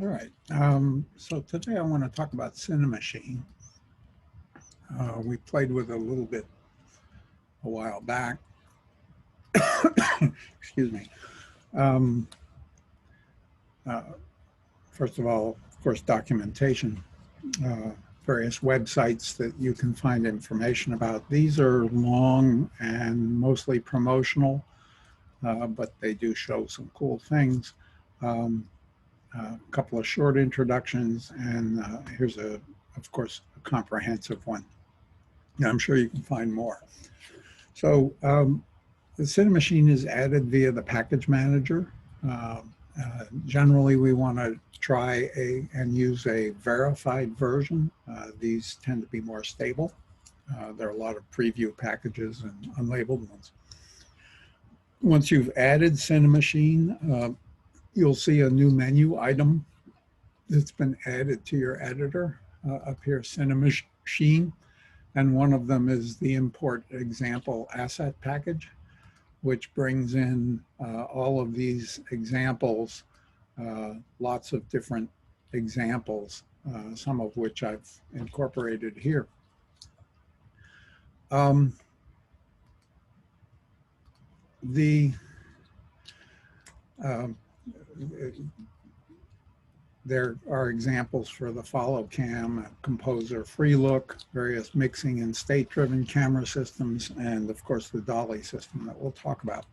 All right. So today I want to talk about Cinemachine. We played with it a little bit a while back. Excuse me. Um, uh, First of all, of course, documentation, uh, various websites that you can find information about. These are long and mostly promotional, but they do show some cool things. Um, a couple of short introductions, and here's of course, a comprehensive one. I'm sure you can find more. So the Cinemachine is added via the package manager. Generally, we want to try and use a verified version. These tend to be more stable. There are a lot of preview packages and unlabeled ones. Once you've added Cinemachine, you'll see a new menu item that's been added to your editor up here, Cinemachine. And one of them is the import example asset package, which brings in all of these examples, lots of different examples, some of which I've incorporated here. Um, the uh, There are examples for the follow cam, composer, free look, various mixing and state-driven camera systems, and of course the Dolly system that we'll talk about.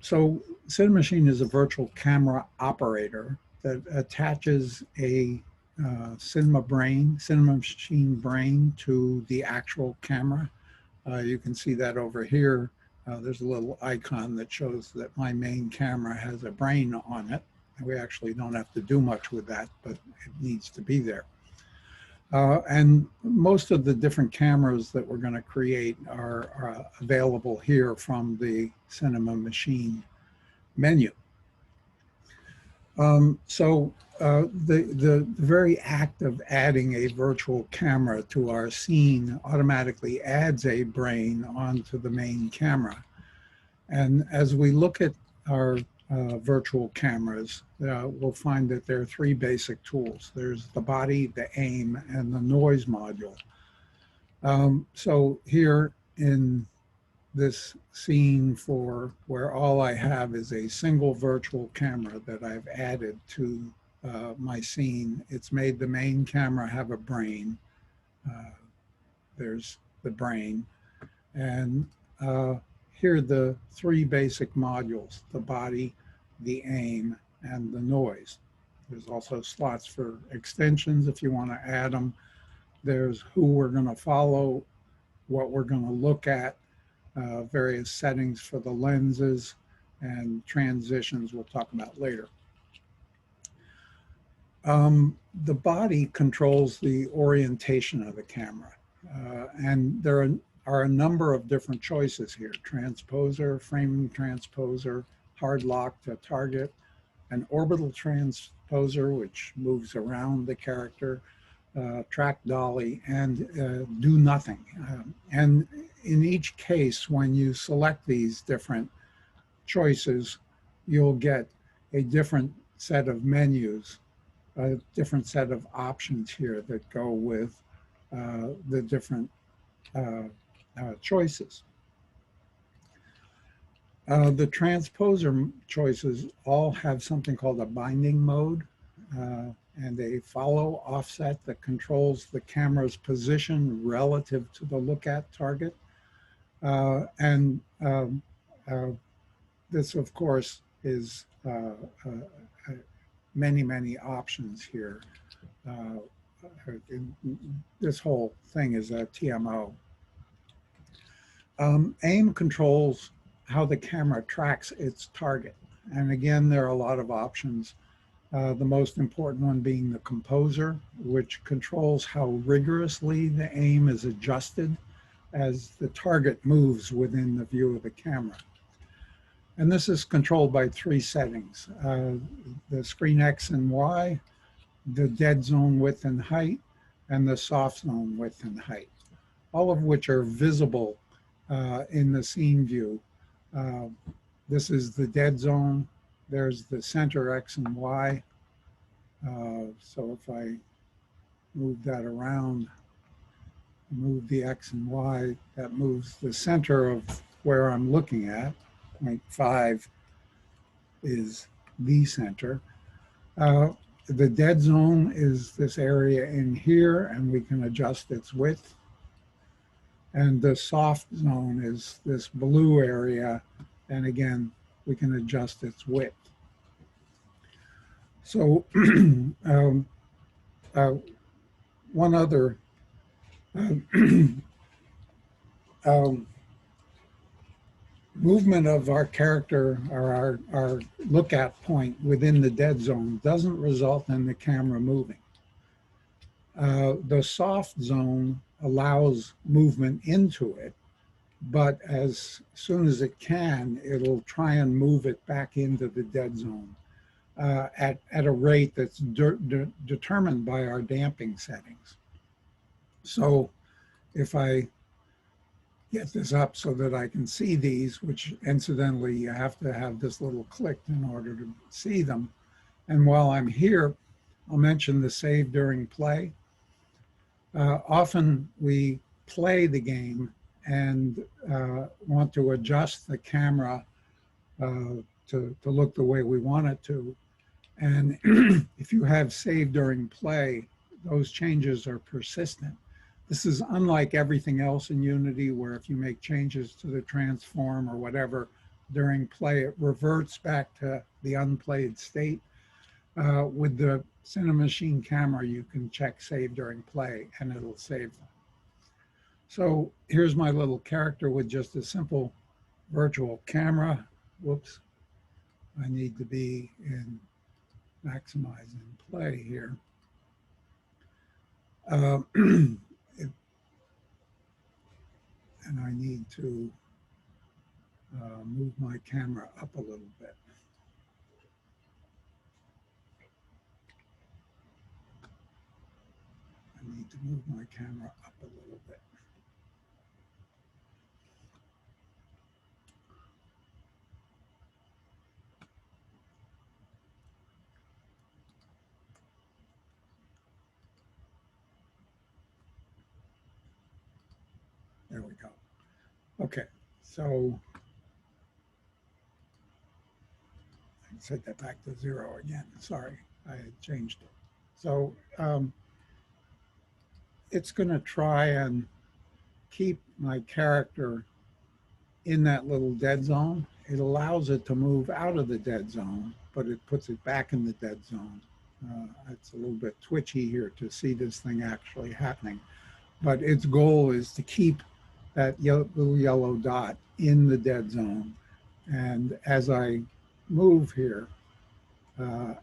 So Cinemachine is a virtual camera operator that attaches a Cinemachine brain to the actual camera. You can see that over here. There's a little icon that shows that my main camera has a brain on it. We actually don't have to do much with that, but it needs to be there. And most of the different cameras that we're going to create are available here from the Cinemachine menu. The very act of adding a virtual camera to our scene automatically adds a brain onto the main camera. And as we look at our virtual cameras, we'll find that there are three basic tools. There's the body, the aim, and the noise module. So here in this scene for where all I have is a single virtual camera that I've added to my scene, it's made the main camera have a brain. There's the brain. And here are the three basic modules, the body, the aim, and the noise. There's also slots for extensions if you want to add them. There's who we're going to follow, what we're going to look at, various settings for the lenses, and transitions we'll talk about later. The body controls the orientation of the camera. And there are a number of different choices here: transposer, framing transposer, hard lock to target, an orbital transposer, which moves around the character, track dolly, and do nothing. And in each case, when you select these different choices, you'll get a different set of menus, a different set of options here that go with the different choices. The transposer choices all have something called a binding mode and a follow offset that controls the camera's position relative to the look at target. This, of course, is many, many options here. This whole thing is a TMO. Aim controls how the camera tracks its target. And again, there are a lot of options. The most important one being the composer, which controls how rigorously the aim is adjusted as the target moves within the view of the camera. And this is controlled by three settings: the screen X and Y, the dead zone width and height, and the soft zone width and height, all of which are visible in the scene view. This is the dead zone. There's the center X and Y. So if I move that around, move the X and Y, that moves the center of where I'm looking at. 0.5 is the center. The dead zone is this area in here, and we can adjust its width. And the soft zone is this blue area, and again, we can adjust its width. So uh, one other um, movement of our character or our look at point within the dead zone doesn't result in the camera moving. The soft zone allows movement into it, but as soon as it can, it'll try and move it back into the dead zone at a rate that's determined by our damping settings. So if I get this up so that I can see these, which incidentally, you have to have this little click in order to see them. And while I'm here, I'll mention the save during play. Often we play the game and want to adjust the camera to look the way we want it to. And if you have save during play, those changes are persistent. This is unlike everything else in Unity, where if you make changes to the transform or whatever during play, it reverts back to the unplayed state. With the Cinemachine camera, you can check save during play and it'll save them. So here's my little character with just a simple virtual camera. Whoops, I need to be in maximize and play here. And I need to move my camera up a little bit. I need to move my camera up a little bit. There we go. Okay, so I set that back to 0 again. Sorry, I had changed it. So it's going to try and keep my character in that little dead zone. It allows it to move out of the dead zone, but it puts it back in the dead zone. It's a little bit twitchy here to see this thing actually happening, but its goal is to keep that little yellow dot in the dead zone. And as I move here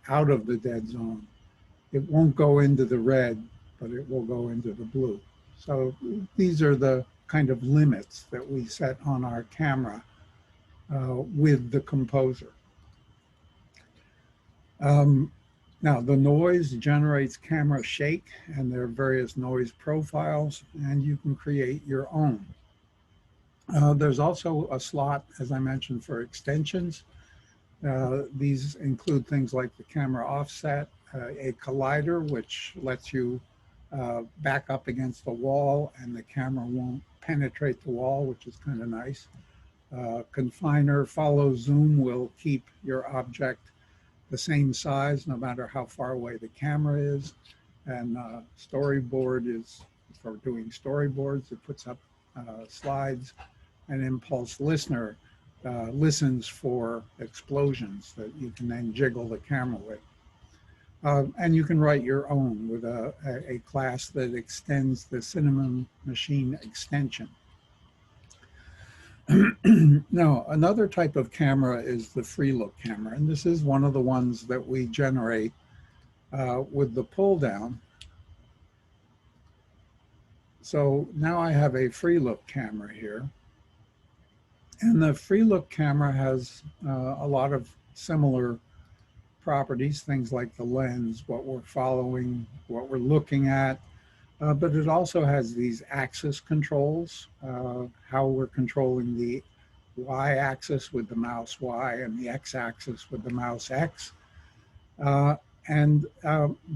out of the dead zone, it won't go into the red, but it will go into the blue. So these are the kind of limits that we set on our camera with the composer. Now, the noise generates camera shake, and there are various noise profiles, and you can create your own. There's also a slot, as I mentioned, for extensions. These include things like the camera offset, a collider, which lets you back up against the wall and the camera won't penetrate the wall, which is kind of nice. Confiner, follow zoom will keep your object the same size no matter how far away the camera is. And storyboard is for doing storyboards. It puts up slides. And impulse listener listens for explosions that you can then jiggle the camera with. And you can write your own with a class that extends the Cinemachine extension. Now, another type of camera is the free look camera, and this is one of the ones that we generate with the pull down. So now I have a free look camera here, and the free look camera has a lot of similar properties, things like the lens, what we're following, what we're looking at, but it also has these axis controls, how we're controlling the y-axis with the mouse Y and the x-axis with the mouse X. And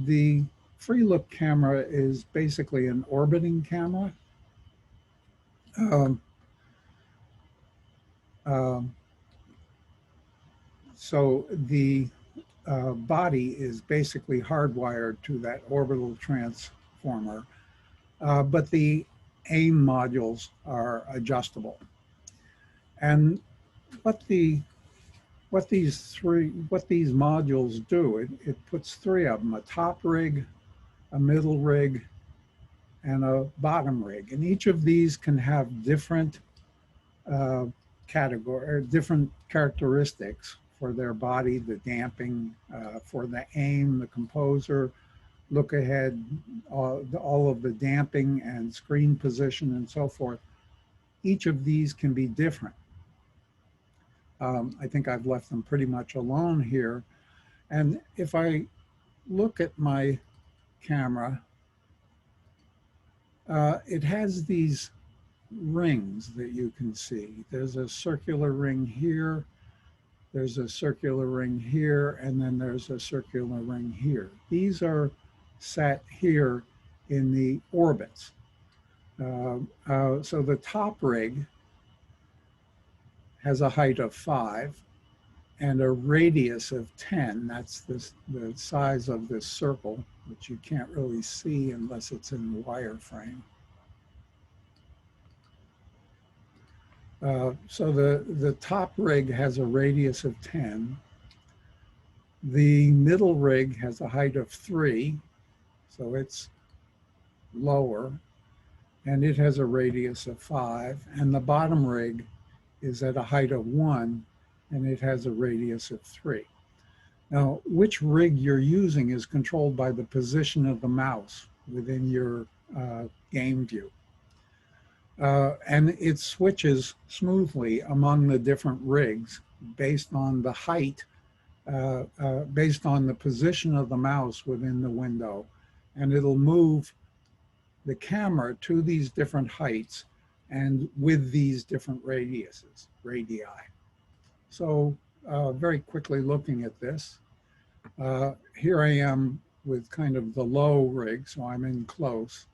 the free look camera is basically an orbiting camera. Um, um, so the body is basically hardwired to that orbital transformer, but the AIM modules are adjustable. And what the what these modules do, it puts three of them: a top rig, a middle rig, and a bottom rig. And each of these can have different uh, different characteristics for their body: the damping, for the aim, the composer, look ahead, all of the damping and screen position and so forth. Each of these can be different. I think I've left them pretty much alone here. And if I look at my camera, it has these rings that you can see. There's a circular ring here, there's a circular ring here, and then there's a circular ring here. These are set here in the orbits. So the top rig has a height of 5 and a radius of 10. That's the size of this circle, which you can't really see unless it's in wireframe. So the top rig has a radius of 10. The middle rig has a height of 3, so it's lower, and it has a radius of 5. And the bottom rig is at a height of 1, and it has a radius of 3. Now, which rig you're using is controlled by the position of the mouse within your game view. And it switches smoothly among the different rigs based on the height, based on the position of the mouse within the window. And it'll move the camera to these different heights and with these different radii. So very quickly looking at this, here I am with kind of the low rig, so I'm in close.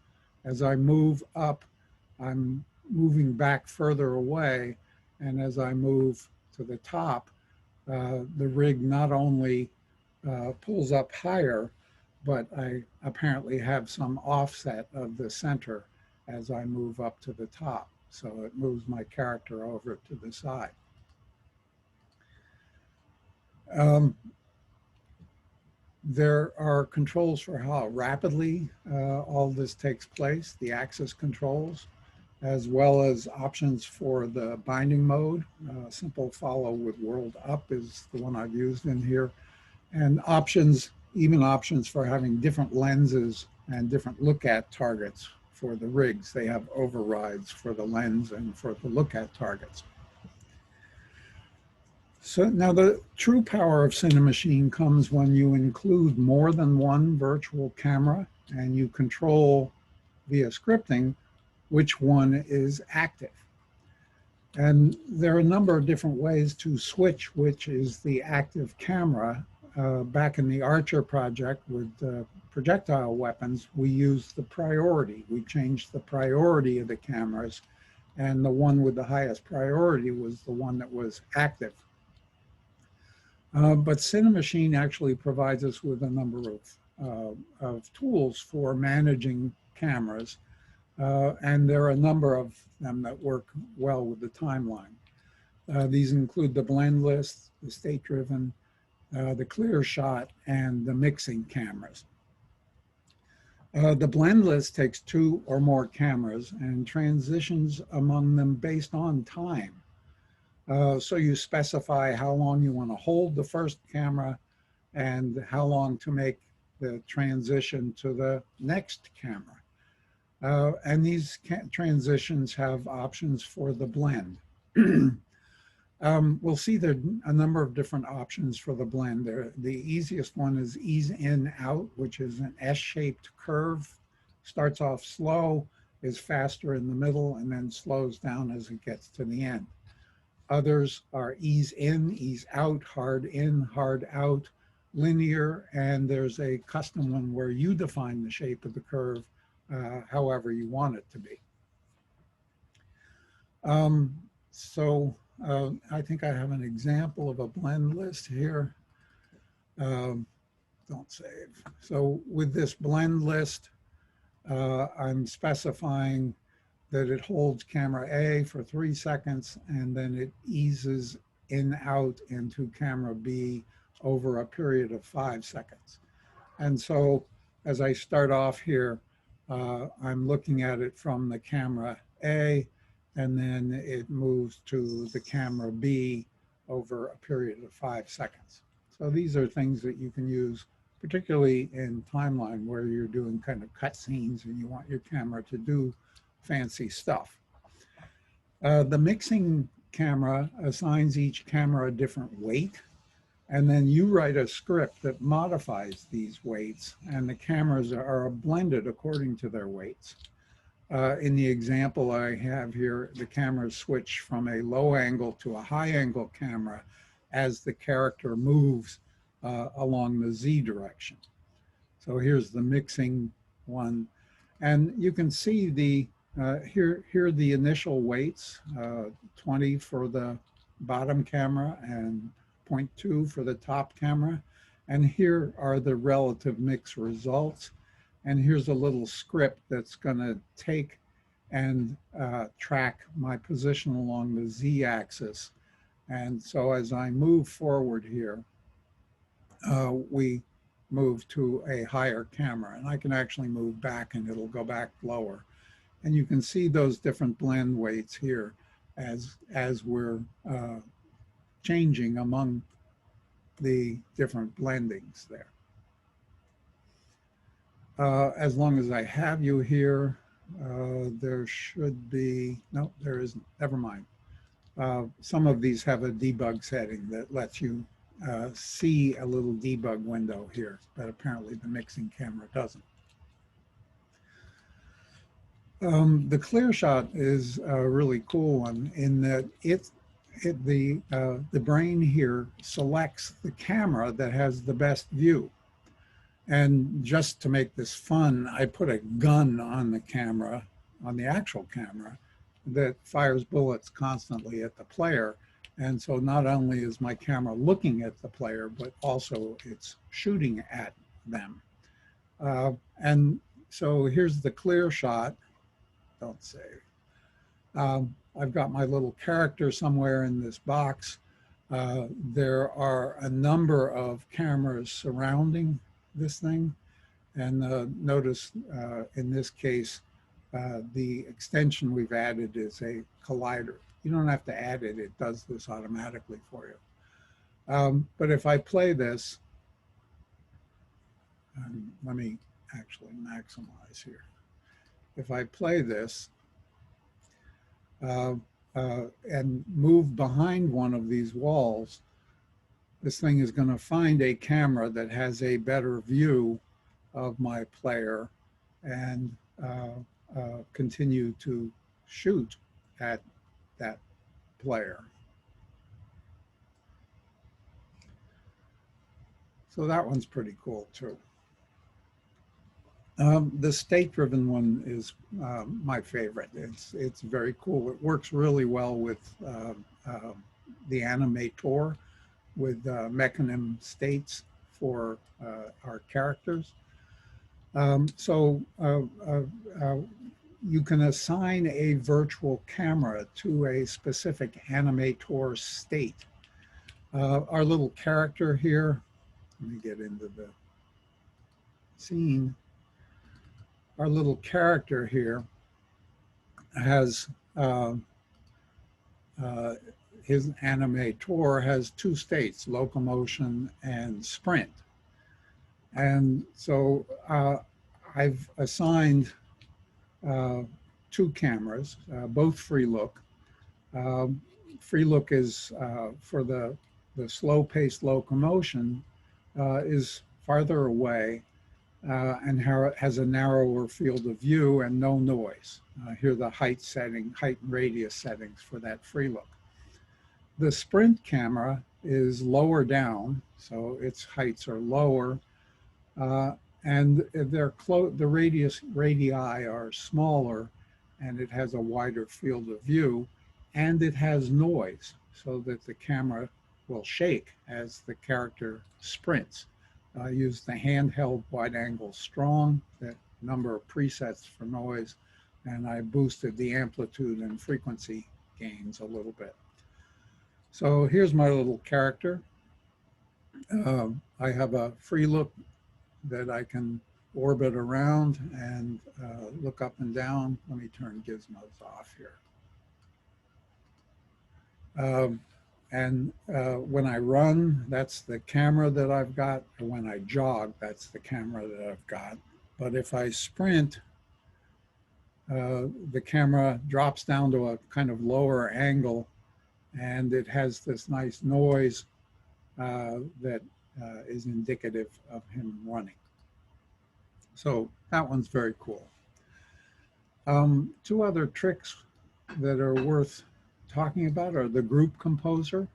As I move up, I'm moving back further away, and as I move to the top, the rig not only pulls up higher, but I apparently have some offset of the center as I move up to the top. So it moves my character over to the side. There are controls for how rapidly all this takes place, the axis controls, as well as options for the binding mode. Simple follow with world up is the one I've used in here. And options, even options for having different lenses and different look at targets for the rigs. They have overrides for the lens and for the look at targets. So now the true power of Cinemachine comes when you include more than one virtual camera and you control via scripting which one is active. And there are a number of different ways to switch which is the active camera. Back in the Archer project with projectile weapons, we used the priority. We changed the priority of the cameras, and the one with the highest priority was the one that was active. But Cinemachine actually provides us with a number of tools for managing cameras, and there are a number of them that work well with the timeline. These include the blend list, the state-driven, the clear shot, and the mixing cameras. The blend list takes 2 or more cameras and transitions among them based on time. So you specify how long you want to hold the first camera and how long to make the transition to the next camera. And these transitions have options for the blend. We'll see there are a number of different options for the blend. The easiest one is ease in out, which is an S-shaped curve. Starts off slow, is faster in the middle, and then slows down as it gets to the end. Others are ease in, ease out, hard in, hard out, linear, and there's a custom one where you define the shape of the curve however you want it to be. I think I have an example of a blend list here. Don't save. So with this blend list, I'm specifying that it holds camera A for 3 seconds, and then it eases in out into camera B over a period of 5 seconds. And so as I start off here, I'm looking at it from the camera A, and then it moves to the camera B over a period of 5 seconds. So these are things that you can use, particularly in timeline where you're doing kind of cut scenes and you want your camera to do fancy stuff. The mixing camera assigns each camera a different weight, and then you write a script that modifies these weights, and the cameras are blended according to their weights. In the example I have here, the cameras switch from a low angle to a high angle camera as the character moves along the Z direction. So here's the mixing one. And you can see the here are the initial weights, 20 for the bottom camera and 0.2 for the top camera. And here are the relative mix results. And here's a little script that's going to take and track my position along the Z axis. And so as I move forward here, we move to a higher camera, and I can actually move back and it'll go back lower. And you can see those different blend weights here as we're changing among the different blendings there. As long as I have you here, there should be, no, there isn't, never mind. Some of these have a debug setting that lets you see a little debug window here, but apparently the mixing camera doesn't. The clear shot is a really cool one in that the brain here selects the camera that has the best view. And just to make this fun, I put a gun on the camera, on the actual camera, that fires bullets constantly at the player. And so not only is my camera looking at the player, but also it's shooting at them. And so here's the clear shot. Don't save. I've got my little character somewhere in this box. There are a number of cameras surrounding this thing. And notice in this case, the extension we've added is a collider. You don't have to add it, it does this automatically for you. But if I play this, let me actually maximize here. If I play this and move behind one of these walls, this thing is going to find a camera that has a better view of my player and continue to shoot at that player. So that one's pretty cool too. The state-driven one is my favorite. It's very cool. It works really well with the Animator, with mechanism states for our characters. You can assign a virtual camera to a specific Animator state. Our little character here, let me get into the scene. Our little character here has, his Animator has two states, locomotion and sprint. And so I've assigned two cameras, both free look. Free look is for the slow-paced locomotion is farther away and has a narrower field of view and no noise. Here are the height and radius settings for that free look. The sprint camera is lower down, so its heights are lower, and the radii are smaller, and it has a wider field of view, and it has noise, so that the camera will shake as the character sprints. I use the handheld wide angle strong, that number of presets for noise, and I boosted the amplitude and frequency gains a little bit. So here's my little character. I have a free look that I can orbit around and look up and down. Let me turn gizmos off here. When I run, that's the camera that I've got. Or when I jog, that's the camera that I've got. But if I sprint, the camera drops down to a kind of lower angle, and it has this nice noise that is indicative of him running. So that one's very cool. Two other tricks that are worth talking about are the group composer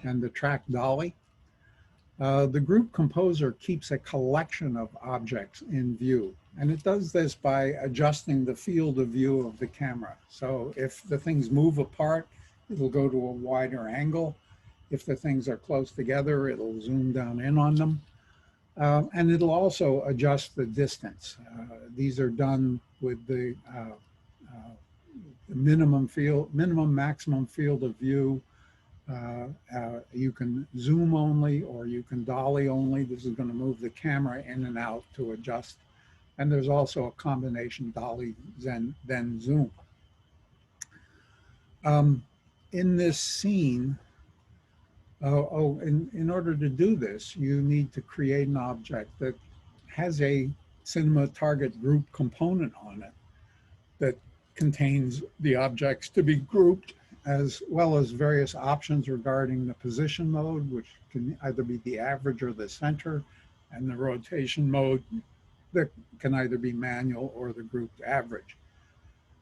and the track Dolly. The group composer keeps a collection of objects in view, and it does this by adjusting the field of view of the camera. So if the things move apart, it'll go to a wider angle. If the things are close together, it'll zoom down in on them. And it'll also adjust the distance. These are done with the minimum, maximum field of view. You can zoom only, or you can dolly only. This is going to move the camera in and out to adjust. And there's also a combination dolly, then zoom. In this scene, in order to do this, you need to create an object that has a cinema target group component on it that contains the objects to be grouped, as well as various options regarding the position mode, which can either be the average or the center, and the rotation mode that can either be manual or the grouped average,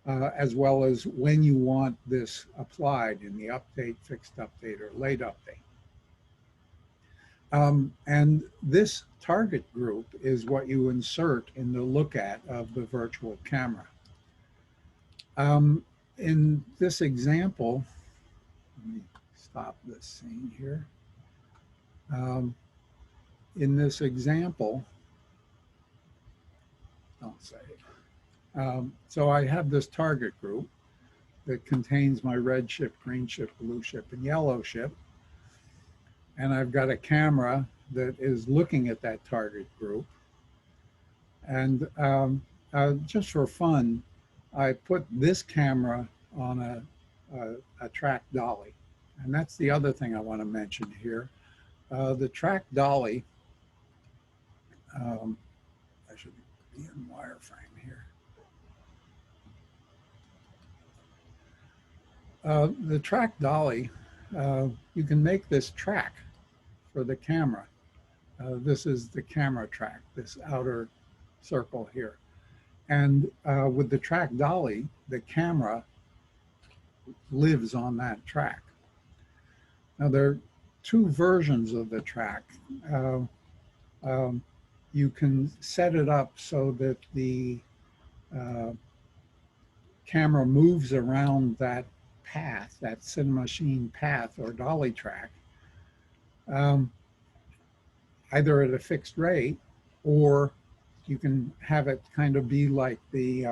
as well as when you want this applied in the update, fixed update, or late update. And this target group is what you insert in the look at of the virtual camera. In this example, let me stop this scene here. In this example, don't say it. So I have this target group that contains my red ship, green ship, blue ship, and yellow ship. And I've got a camera that is looking at that target group. And just for fun, I put this camera on a track dolly. And that's the other thing I want to mention here. The track dolly, I should be in wireframe here. The track dolly, you can make this track for the camera. This is the camera track, this outer circle here. And with the track dolly, the camera lives on that track. Now there are two versions of the track. You can set it up so that the camera moves around that path, that Cinemachine path or dolly track, either at a fixed rate, or you can have it kind of be like the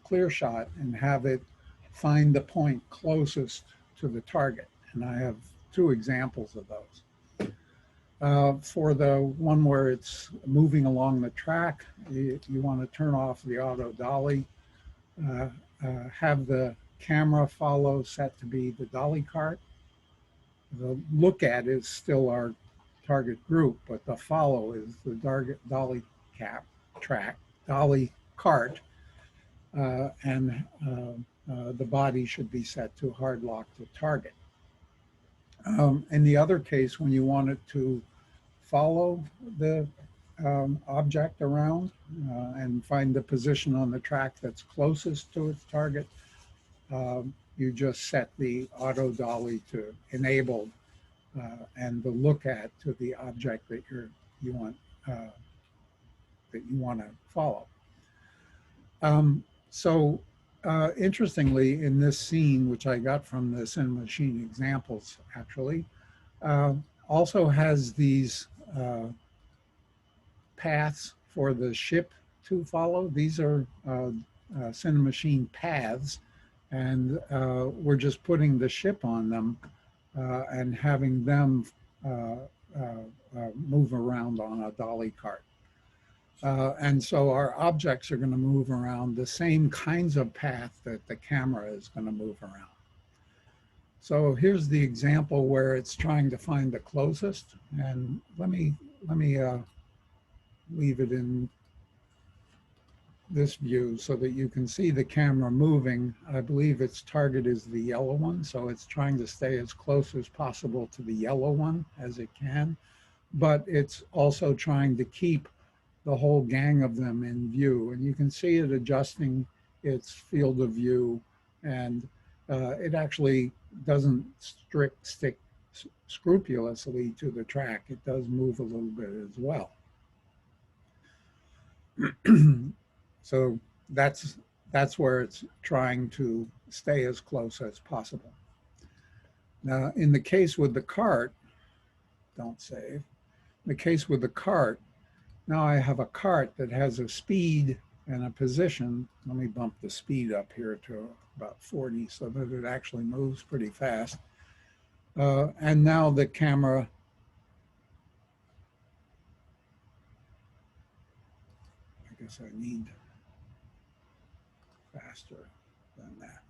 clear shot and have it find the point closest to the target. And I have two examples of those. For the one where it's moving along the track, you want to turn off the auto dolly, have the camera follow set to be the dolly cart. The look at is still our target group, but the follow is the dolly dolly cart, and the body should be set to hard lock to target. In the other case, when you want it to follow the object around and find the position on the track that's closest to its target, you just set the auto dolly to enabled and the look at to the object that you want to follow. So interestingly, in this scene, which I got from the Cinemachine examples, actually, also has these paths for the ship to follow. These are Cinemachine Paths, and we're just putting the ship on them and having them move around on a dolly cart. And so our objects are going to move around the same kinds of path that the camera is going to move around. So here's the example where it's trying to find the closest. And let me leave it in this view so that you can see the camera moving. I believe its target is the yellow one, so it's trying to stay as close as possible to the yellow one as it can, but it's also trying to keep the whole gang of them in view. And you can see it adjusting its field of view, and it actually doesn't stick scrupulously to the track. It does move a little bit as well. So that's where it's trying to stay as close as possible. Now, in the case with the cart, don't save. In the case with the cart, now I have a cart that has a speed and a position. Let me bump the speed up here to about 40 so that it actually moves pretty fast. And now the camera I guess I need faster than that.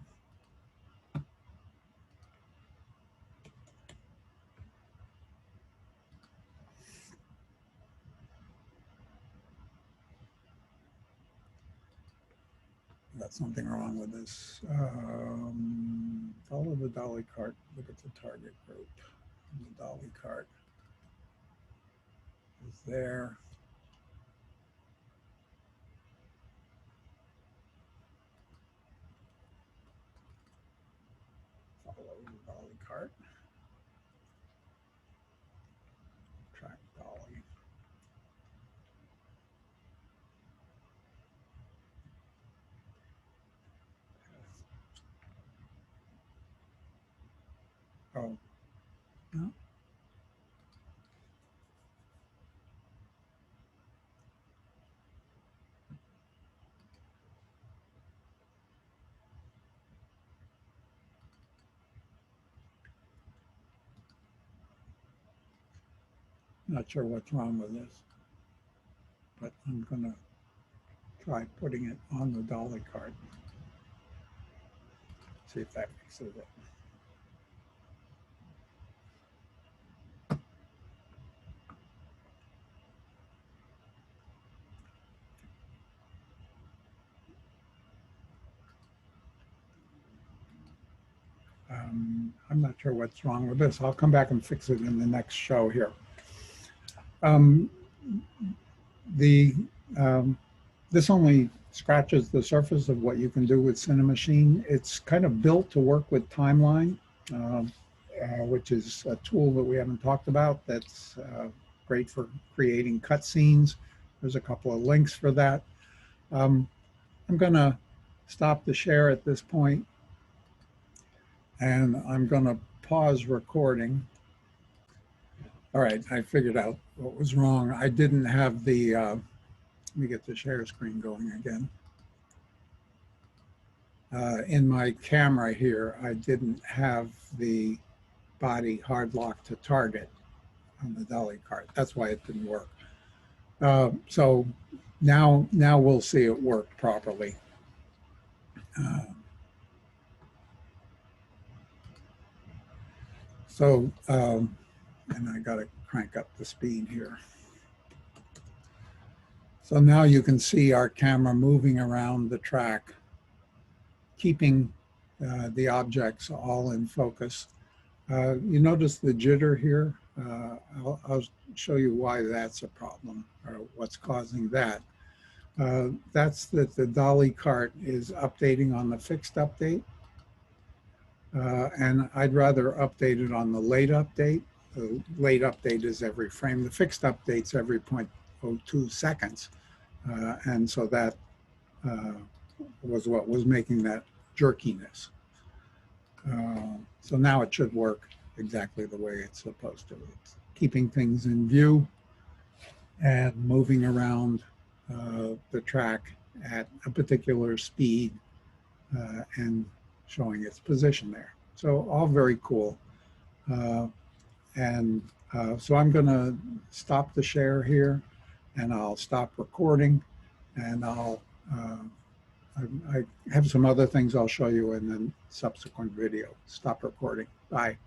Got something wrong with this. Follow the dolly cart. Look at the target group. The dolly cart is there. Follow the dolly cart. Track dolly. Oh, no. Not sure what's wrong with this, but I'm going to try putting it on the dolly cart. See if that fixes it. I'm not sure what's wrong with this. I'll come back and fix it in the next show here. This only scratches the surface of what you can do with Cinemachine. It's kind of built to work with Timeline, which is a tool that we haven't talked about that's great for creating cutscenes. There's a couple of links for that. I'm going to stop the share at this point, and I'm going to pause recording. All right, I figured out what was wrong. I didn't have the, let me get the share screen going again. In my camera here, I didn't have the body hard lock to target on the dolly cart. That's why it didn't work. So now we'll see it work properly. And I got to crank up the speed here. So now you can see our camera moving around the track, keeping the objects all in focus. You notice the jitter here? I'll show you why that's a problem, or what's causing that. That's that the dolly cart is updating on the fixed update. And I'd rather update it on the late update. the late update is every frame. The fixed update's every 0.02 seconds. And so that was what was making that jerkiness. So now it should work exactly the way it's supposed to. It's keeping things in view and moving around the track at a particular speed and showing its position there. So all very cool. So I'm going to stop the share here, and I'll stop recording, and I have some other things I'll show you in the subsequent video. Stop recording. Bye.